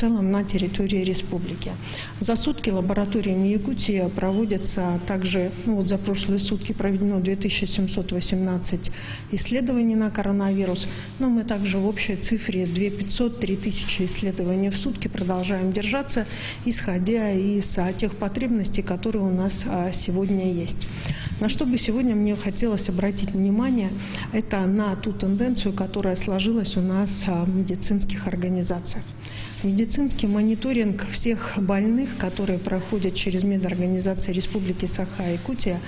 целом на территории республики. За сутки лабораториями Якутии проводятся также, за прошлые сутки проведено 2718 исследований на коронавирус, но мы также в общей цифре 2500-3000 исследований в сутки продолжаем держаться, исходя из тех потребностей, которые у нас сегодня есть. На что бы сегодня мне хотелось обратить внимание, это на ту тенденцию, которая сложилась у нас в медицинских организациях. Медицинский мониторинг всех больных, которые проходят через медорганизации Республики Саха-Якутия,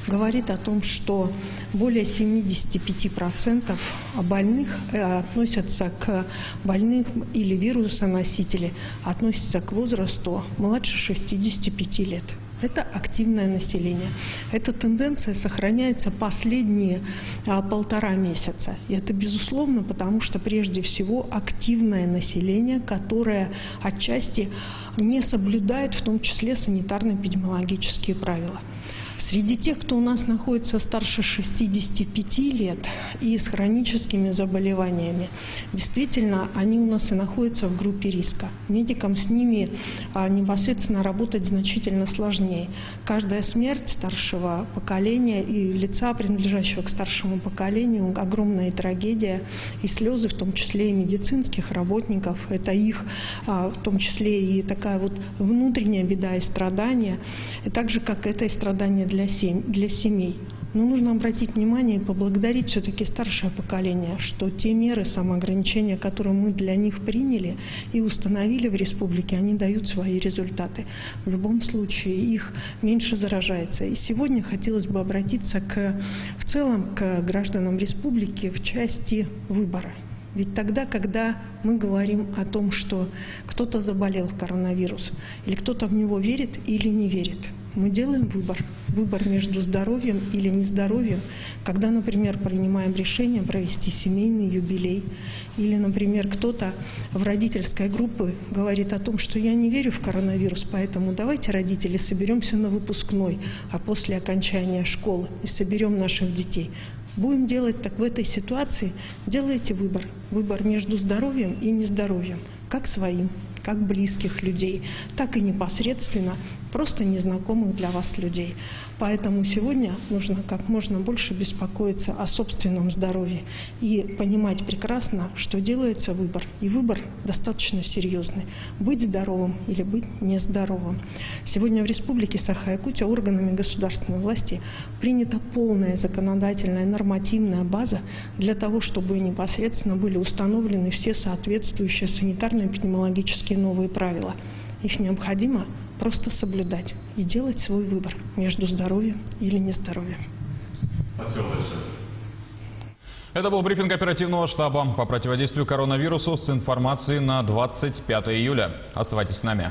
говорит о том, что более 75% больных относятся к больным или вирусоносители, относятся к возрасту младше 65 лет. Это активное население. Эта тенденция сохраняется последние 1,5 месяца. И это безусловно, потому что прежде всего активное население, которое отчасти не соблюдает в том числе санитарно-эпидемиологические правила. Среди тех, кто у нас находится старше 65 лет и с хроническими заболеваниями, действительно, они у нас и находятся в группе риска. Медикам с ними непосредственно работать значительно сложнее. Каждая смерть старшего поколения и лица, принадлежащего к старшему поколению, огромная трагедия и слезы, в том числе и медицинских работников. Это их, в том числе и такая вот внутренняя беда и страдания, и так же, как это и страдания для семей. Но нужно обратить внимание и поблагодарить все-таки старшее поколение, что те меры самоограничения, которые мы для них приняли и установили в республике, они дают свои результаты. В любом случае их меньше заражается. И сегодня хотелось бы обратиться в целом к гражданам республики в части выбора. Ведь тогда, когда мы говорим о том, что кто-то заболел в коронавирус, или кто-то в него верит или не верит, мы делаем выбор. Выбор между здоровьем или нездоровьем, когда, например, принимаем решение провести семейный юбилей. Или, например, кто-то в родительской группе говорит о том, что я не верю в коронавирус, поэтому давайте, родители, соберемся на выпускной, а после окончания школы и соберем наших детей. Будем делать так в этой ситуации, делайте выбор. Выбор между здоровьем и нездоровьем, как своим, как близких людей, так и непосредственно просто незнакомых для вас людей. Поэтому сегодня нужно как можно больше беспокоиться о собственном здоровье и понимать прекрасно, что делается выбор. И выбор достаточно серьезный. Быть здоровым или быть нездоровым. Сегодня в Республике Саха-Якутия органами государственной власти принята полная законодательная нормативная база для того, чтобы непосредственно были установлены все соответствующие санитарно-эпидемиологические новые правила. Их необходимо просто соблюдать и делать свой выбор между здоровьем или нездоровьем. Спасибо большое. Это был брифинг оперативного штаба по противодействию коронавирусу с информацией на 25 июля. Оставайтесь с нами.